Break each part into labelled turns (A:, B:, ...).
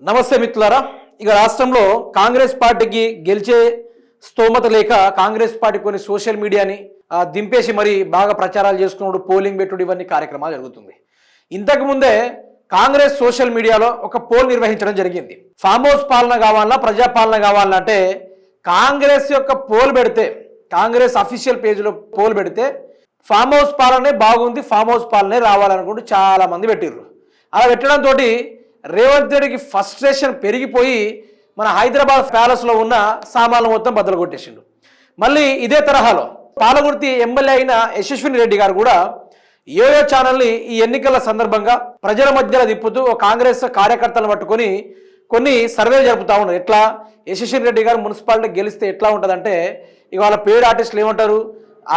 A: నమస్తే మిత్రులారా. ఇక రాష్ట్రంలో కాంగ్రెస్ పార్టీకి గెలిచే స్తోమత లేక కాంగ్రెస్ పార్టీ కొన్ని సోషల్ మీడియాని దింపేసి మరి బాగా ప్రచారాలు చేసుకున్నాడు, పోలింగ్ పెట్టుడు, ఇవన్నీ కార్యక్రమాలు జరుగుతుంది. ఇంతకు ముందే కాంగ్రెస్ సోషల్ మీడియాలో ఒక పోల్ నిర్వహించడం జరిగింది. ఫామ్ హౌస్ పాలన కావాలన్నా ప్రజాపాలన కావాలంటే కాంగ్రెస్ యొక్క పోల్ పెడితే, కాంగ్రెస్ అఫీషియల్ పేజీలో పోల్ పెడితే ఫామ్ హౌస్ పాలనే బాగుంది, ఫామ్ హౌస్ పాలనే రావాలనుకుంటూ చాలా మంది పెట్టిర్రు. అలా పెట్టడంతో రేవంత్ రెడ్డికి ఫ్రస్ట్రేషన్ పెరిగిపోయి మన హైదరాబాద్ ప్యాలెస్లో ఉన్న సామాన్లు మొత్తం బద్దలు కొట్టేసిండు. మళ్ళీ ఇదే తరహాలో పాలకుర్తి ఎమ్మెల్యే అయిన యశస్విని రెడ్డి గారు కూడా ఏయో ఛానల్ని ఈ ఎన్నికల సందర్భంగా ప్రజల మధ్యలో తిప్పుతూ కాంగ్రెస్ కార్యకర్తలను పట్టుకొని కొన్ని సర్వేలు జరుపుతూ ఉన్నారు. ఎట్లా యశస్విని రెడ్డి గారు మున్సిపాలిటీ గెలిస్తే ఎట్లా ఉంటుందంటే, ఇవాళ పేడ్ ఆర్టిస్టులు ఏమంటారు,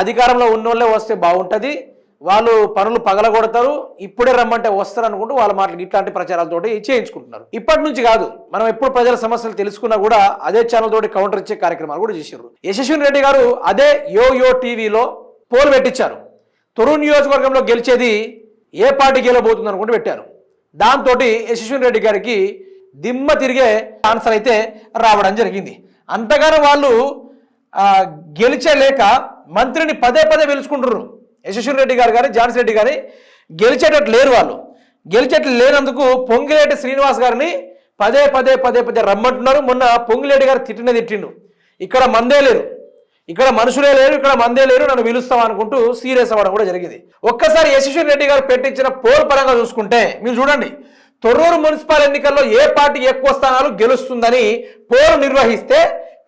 A: అధికారంలో ఉన్నోళ్ళే వస్తే బాగుంటుంది, వాళ్ళు పనులు పగలగొడతారు, ఇప్పుడే రమ్మంటే వస్తారు అనుకుంటూ వాళ్ళ మాటలు ఇట్లాంటి ప్రచారాలతోటి చేయించుకుంటున్నారు. ఇప్పటి నుంచి కాదు, మనం ఎప్పుడు ప్రజల సమస్యలు తెలుసుకున్నా కూడా అదే ఛానల్ తోటి కౌంటర్ ఇచ్చే కార్యక్రమాలు కూడా చేశారు. యశస్విని రెడ్డి గారు అదే యో టీవీలో పోల్ పెట్టించారు. తొర్రూరు నియోజకవర్గంలో గెలిచేది ఏ పార్టీ గెలబోతుంది అనుకుంటూ పెట్టారు. దాంతో యశస్విని రెడ్డి గారికి దిమ్మ తిరిగే ఆన్సర్ అయితే రావడం జరిగింది. అంతగానో వాళ్ళు గెలిచేలేక మంత్రిని పదే పిలుచుకుంటున్నారు. యశస్విని రెడ్డి గారు కానీ ఝాన్సీ రెడ్డి గారి గెలిచేటట్లు లేరు. వాళ్ళు గెలిచేట్లు లేనందుకు పొంగిలేటి శ్రీనివాస్ గారిని పదే రమ్మంటున్నారు. మొన్న పొంగిలేటి గారు తిట్టిండు, ఇక్కడ మందే లేరు, ఇక్కడ మనుషులే లేరు, ఇక్కడ మందే లేరు, నన్ను పిలుస్తాం అనుకుంటూ సీరియస్ అవ్వడం కూడా జరిగింది. ఒక్కసారి యశస్విని రెడ్డి గారు పెట్టించిన పోల్ పరంగా చూసుకుంటే మీరు చూడండి, తొర్రూరు మున్సిపల్ ఎన్నికల్లో ఏ పార్టీ ఎక్కువ స్థానాలు గెలుస్తుందని పోల్ నిర్వహిస్తే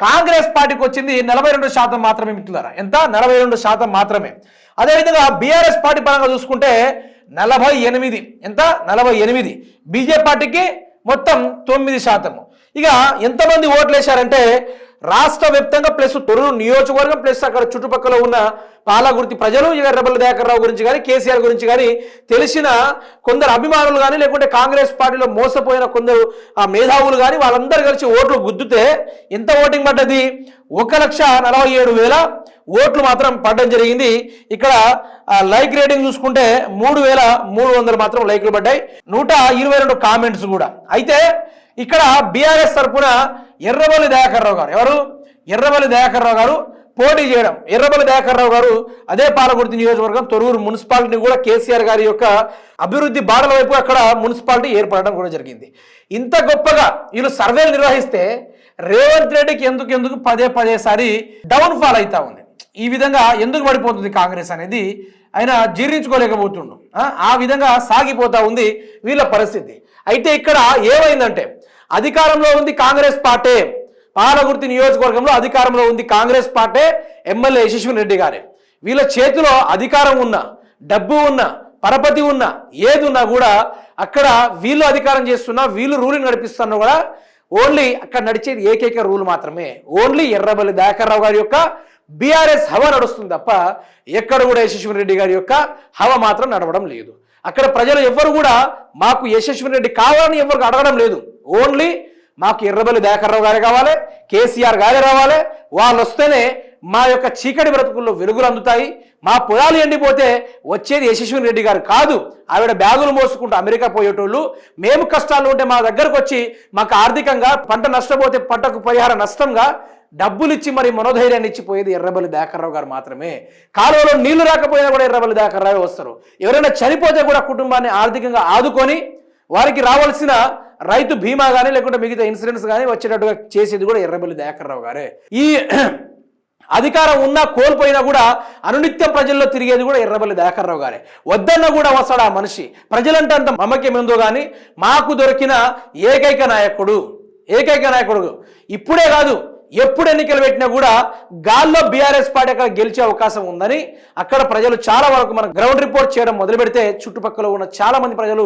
A: కాంగ్రెస్ పార్టీకి వచ్చింది 42% మాత్రమే. మిత్రులారా, ఎంత? 42% మాత్రమే. అదేవిధంగా బీఆర్ఎస్ పార్టీ పరంగా చూసుకుంటే 48, ఎంత? 48. బీజేపీ పార్టీకి మొత్తం 9%. ఇక ఎంతమంది ఓట్లు వేశారంటే రాష్ట్ర వ్యాప్తంగా ప్లస్ తొర్రూరు నియోజకవర్గం ప్లస్ అక్కడ చుట్టుపక్కల ఉన్న పాలకుర్తి ప్రజలు ఎర్రబెల్లి దయాకర్ రావు గురించి కానీ కేసీఆర్ గురించి కానీ తెలిసిన కొందరు అభిమానులు కానీ లేకుంటే కాంగ్రెస్ పార్టీలో మోసపోయిన కొందరు మేధావులు కానీ వాళ్ళందరూ కలిసి ఓట్లు గుద్దుతే ఎంత ఓటింగ్ పడ్డది? 1,47,000 ఓట్లు మాత్రం పడడం జరిగింది. ఇక్కడ లైక్ రేటింగ్ చూసుకుంటే 3,300 మాత్రం లైక్లు పడ్డాయి, 122 కామెంట్స్ కూడా. అయితే ఇక్కడ బీఆర్ఎస్ తరఫున ఎర్రబెల్లి దయాకర్ రావు గారు, ఎవరు? ఎర్రబెల్లి దయాకర్ రావు గారు పోటీ చేయడం. ఎర్రబెల్లి దయాకర్ రావు గారు అదే పాలకుర్తి నియోజకవర్గం తొర్రూరు మున్సిపాలిటీని కూడా కేసీఆర్ గారి యొక్క అభివృద్ధి బాటల వైపు అక్కడ మున్సిపాలిటీ ఏర్పడడం కూడా జరిగింది. ఇంత గొప్పగా వీళ్ళు సర్వేలు నిర్వహిస్తే రేవంత్ రెడ్డికి ఎందుకు పదే సారి డౌన్ ఫాల్ అవుతా ఉంది. ఈ విధంగా ఎందుకు పడిపోతుంది కాంగ్రెస్ అనేది ఆయన జీర్ణించుకోలేకపోతుండు. ఆ విధంగా సాగిపోతా ఉంది వీళ్ళ పరిస్థితి. అయితే ఇక్కడ ఏమైందంటే అధికారంలో ఉంది కాంగ్రెస్ పార్టీ, పాలకుర్తి నియోజకవర్గంలో అధికారంలో ఉంది కాంగ్రెస్ పార్టీ, ఎమ్మెల్యే యశస్విని రెడ్డి గారే. వీళ్ళ చేతిలో అధికారం ఉన్నా, డబ్బు ఉన్నా, పరపతి ఉన్నా, ఏది ఉన్నా కూడా అక్కడ వీళ్ళు అధికారం చేస్తున్నా, వీళ్ళు రూలింగ్ నడిపిస్తున్నా కూడా ఓన్లీ అక్కడ నడిచేది ఏకైక రూల్ మాత్రమే, ఓన్లీ ఎర్రబెల్లి దయాకర్ రావు గారి యొక్క బీఆర్ఎస్ హవా నడుస్తుంది తప్ప ఎక్కడ కూడా యశస్విని రెడ్డి గారి యొక్క హవా మాత్రం నడవడం లేదు. అక్కడ ప్రజలు ఎవ్వరు కూడా మాకు యశస్విని రెడ్డి కావాలని ఎవరికి అడగడం లేదు. ఓన్లీ మాకు ఎర్రబెల్లి దయాకర్ రావు గారే కావాలి, కేసీఆర్ గారే రావాలి, వాళ్ళు వస్తేనే మా యొక్క చీకటి బ్రతుకుల్లో వెలుగులు అందుతాయి, మా పొలాలు ఎండిపోతే వచ్చేది యశస్విని రెడ్డి గారు కాదు, ఆవిడ బ్యాగులు మోసుకుంటూ అమెరికా పోయేటోళ్ళు, మేము కష్టాలు ఉంటే మా దగ్గరకు వచ్చి మాకు ఆర్థికంగా పంట నష్టపోతే పంటకు పరిహార నష్టంగా డబ్బులు ఇచ్చి మరి మనోధైర్యాన్ని ఇచ్చిపోయేది ఎర్రబెల్లి దయాకర్ రావు గారు మాత్రమే. కాలువలో నీళ్లు రాకపోయినా కూడా ఎర్రబెల్లి దయాకర్ రావు వస్తారు. ఎవరైనా చనిపోతే కూడా కుటుంబాన్ని ఆర్థికంగా ఆదుకొని వారికి రావాల్సిన రైతు బీమా కానీ లేకుంటే మిగతా ఇన్సూరెన్స్ కానీ వచ్చేటట్టుగా చేసేది కూడా ఎర్రబెల్లి దయాకర్ రావు గారే. ఈ అధికారం ఉన్నా కోల్పోయినా కూడా అనునిత్యం ప్రజల్లో తిరిగేది కూడా ఎర్రబెల్లి దయాకర్ రావు గారే. వద్దన్న కూడా వస్తాడు ఆ మనిషి. ప్రజలంటే అంత మమక్యం ఏందో కానీ మాకు దొరికిన ఏకైక నాయకుడు ఇప్పుడే కాదు, ఎప్పుడు ఎన్నికలు పెట్టినా కూడా గాల్లో బీఆర్ఎస్ పార్టీ అక్కడ గెలిచే అవకాశం ఉందని అక్కడ ప్రజలు చాలా వరకు మనం గ్రౌండ్ రిపోర్ట్ చేయడం మొదలు పెడితే చుట్టుపక్కల ఉన్న చాలా మంది ప్రజలు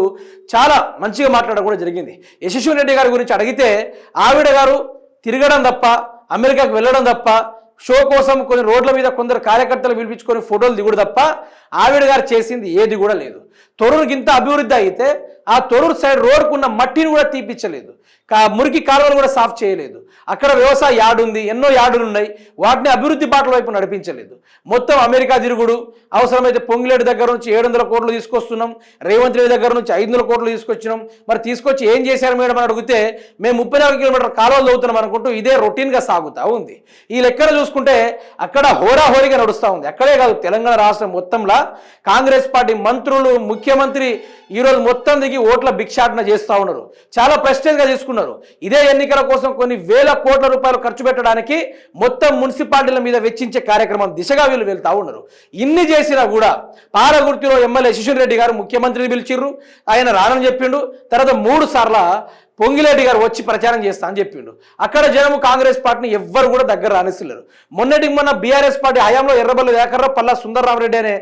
A: చాలా మంచిగా మాట్లాడడం కూడా జరిగింది. యశస్విని రెడ్డి గారి గురించి అడిగితే ఆవిడ గారు తిరగడం తప్ప, అమెరికాకు వెళ్ళడం తప్ప, షో కోసం కొన్ని రోడ్ల మీద కొందరు కార్యకర్తలు పిలిపించుకొని ఫోటోలు దిగుడు తప్ప ఆవిడ గారు చేసింది ఏది కూడా లేదు. తొర్రూరుకి ఇంత అభివృద్ధి అయితే ఆ తొర్రూరు సైడ్ రోడ్కున్న మట్టిని కూడా తీపిచ్చలేదు, మురికి కాలువలు కూడా సాఫ్ చేయలేదు. అక్కడ వ్యవసాయ యార్డు ఉంది, ఎన్నో యార్డులు ఉన్నాయి, వాటిని అభివృద్ధి బాటల వైపు నడిపించలేదు. మొత్తం అమెరికా తిరుగుడు, అవసరమైతే పొంగిలేటి దగ్గర నుంచి 700 కోట్లు తీసుకొస్తున్నాం, రేవంత్ రెడ్డి దగ్గర నుంచి 500 కోట్లు తీసుకొచ్చినాం, మరి తీసుకొచ్చి ఏం చేశారు మేడం అని అడిగితే మేము 34 కిలోమీటర్ కాలువలు తవ్వుతున్నాం అనుకుంటూ ఇదే రొటీన్గా సాగుతూ ఉంది. ఈ లెక్కన చూసుకుంటే అక్కడ హోరాహోరీగా నడుస్తూ ఉంది. అక్కడే కాదు, తెలంగాణ రాష్ట్రం మొత్తంలో కాంగ్రెస్ పార్టీ మంత్రులు, ముఖ్యమంత్రి ఈరోజు మొత్తం దిగి ఓట్ల భిక్షాటన చేస్తూ ఉన్నారు, చాలా ప్రెస్టేజ్గా తీసుకున్నారు. ఇదే ఎన్నికల కోసం కొన్ని వేల కోట్ల రూపాయలు ఖర్చు పెట్టడానికి మొత్తం మున్సిపాలిటీల మీద వెచ్చించే కార్యక్రమం దిశగా వీళ్ళు వెళ్తూ ఉన్నారు. ఇన్ని చేసినా కూడా పాలగుర్తిలో ఎమ్మెల్యే శిశుర్ రెడ్డి గారు ముఖ్యమంత్రిని పిలిచిర్రు, ఆయన రానని చెప్పిండు. తర్వాత 3 సార్లు పొంగిలేటి గారు వచ్చి ప్రచారం చేస్తా అని చెప్పిండు. అక్కడ జనము కాంగ్రెస్ పార్టీని ఎవ్వరు కూడా దగ్గర రానిస్తలేరు. మొన్న బీఆర్ఎస్ పార్టీ హయాంలో ఎర్రబల్లి దయాకర్రావు, పల్లా సుందరరామరెడ్డి అనే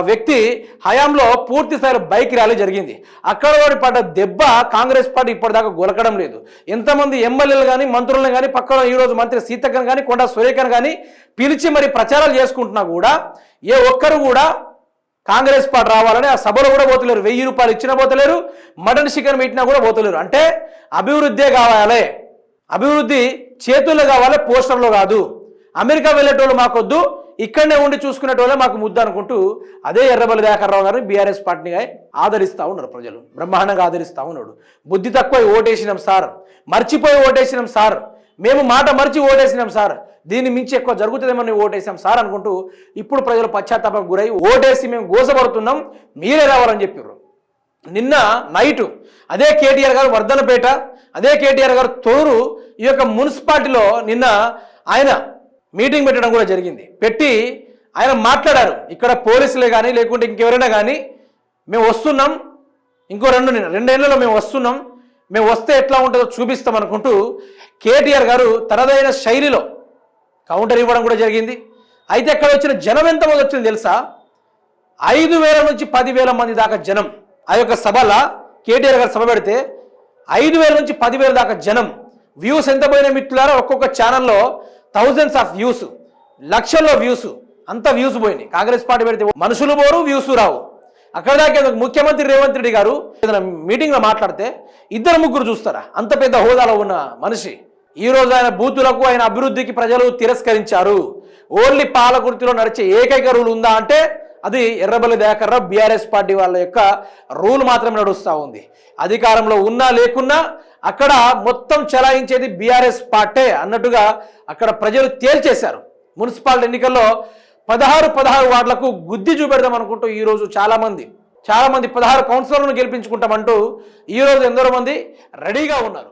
A: వ్యక్తి హయాంలో పూర్తి స్థాయిలో బైక్ ర్యాలీ జరిగింది. అక్కడ కూడా పడ్డ దెబ్బ కాంగ్రెస్ పార్టీ ఇప్పటిదాకా గొలకడం లేదు. ఎంతమంది ఎమ్మెల్యేలు కానీ మంత్రులను కానీ పక్కన ఈరోజు మంత్రి సీతక్కను కానీ కొండా సురేఖను కానీ పిలిచి మరి ప్రచారాలు చేసుకుంటున్నా కూడా ఏ ఒక్కరు కూడా కాంగ్రెస్ పార్టీ రావాలని ఆ సభలో కూడా పోతలేరు. 1000 రూపాయలు ఇచ్చినా పోతలేరు, మటన్ చికెన్ పెట్టినా కూడా పోతలేరు. అంటే అభివృద్ధే కావాలి, అభివృద్ధి చేతుల్లో కావాలి, పోస్టర్లో కాదు. అమెరికా వెళ్ళేటోళ్ళు మాకొద్దు, ఇక్కడనే ఉండి చూసుకునేటోళ్ళే మాకు ముద్ద అనుకుంటూ అదే ఎర్రబల్లి దయాకర్రావు గారిని బీఆర్ఎస్ పార్టీని ఆదరిస్తూ ఉన్నారు. ప్రజలు బ్రహ్మాండంగా ఆదరిస్తూ ఉన్నాడు. బుద్ధి తక్కువ ఓటేసినాం సార్, మర్చిపోయి ఓటేసినాం సార్, మేము మాట మర్చి ఓటేసినాం సార్, దీన్ని మించి ఎక్కువ జరుగుతుందేమని ఓటేసాం సార్ అనుకుంటూ ఇప్పుడు ప్రజలు పశ్చాత్తాపం గురై ఓటేసి మేము గోసపడుతున్నాం, మీరే రావాలని చెప్పారు. నిన్న నైటు అదే కేటీఆర్ గారు వర్ధనపేట, అదే కేటీఆర్ గారు తొర్రూరు ఈ యొక్క మున్సిపాలిటీలో నిన్న ఆయన మీటింగ్ పెట్టడం కూడా జరిగింది. పెట్టి ఆయన మాట్లాడారు, ఇక్కడ పోలీసులే కానీ లేకుంటే ఇంకెవరైనా కానీ మేము వస్తున్నాం, ఇంకో 2 ఏళ్లలో మేము వస్తున్నాం, మేము వస్తే ఎట్లా ఉంటుందో చూపిస్తాం అనుకుంటూ కేటీఆర్ గారు తనదైన శైలిలో కౌంటర్ ఇవ్వడం కూడా జరిగింది. అయితే అక్కడ వచ్చిన జనం ఎంతమంది వచ్చింది తెలుసా? 5,000 నుంచి 10,000 మంది దాకా జనం. ఆ యొక్క సభలో కేటీఆర్ గారు సభ పెడితే 5,000 నుంచి 10,000 దాకా జనం. వ్యూస్ ఎంత పోయినా మిత్రులారా, ఒక్కొక్క ఛానల్లో థౌజండ్స్ ఆఫ్ వ్యూస్, లక్షల్లో వ్యూస్, అంత వ్యూస్ పోయినాయి. కాంగ్రెస్ పార్టీ పెడితే మనుషులు పోరు, వ్యూస్ రావు. అక్కడ దాకా ముఖ్యమంత్రి రేవంత్ రెడ్డి గారు ఏదైనా మీటింగ్లో మాట్లాడితే 2-3 చూస్తారా? అంత పెద్ద హోదాలో ఉన్న మనిషి ఈరోజు ఆయన బూతులకు, ఆయన అభివృద్ధికి ప్రజలు తిరస్కరించారు. ఓన్లీ పాలకుర్తిలో నడిచే ఏకైక రూల్ ఉందా అంటే అది ఎర్రబల్లి దయాకర్రావు బీఆర్ఎస్ పార్టీ వాళ్ళ యొక్క రూల్ మాత్రమే నడుస్తూ ఉంది. అధికారంలో ఉన్నా లేకున్నా అక్కడ మొత్తం చెలాయించేది బీఆర్ఎస్ పార్టీ అన్నట్టుగా అక్కడ ప్రజలు తేల్చేశారు. మున్సిపాలిటీ ఎన్నికల్లో 16 వార్డులకు గుద్ది చూపెడదాం అనుకుంటూ ఈరోజు చాలా మంది 16 కౌన్సిలర్లను గెలిపించుకుంటామంటూ ఈరోజు ఎందరో మంది రెడీగా ఉన్నారు.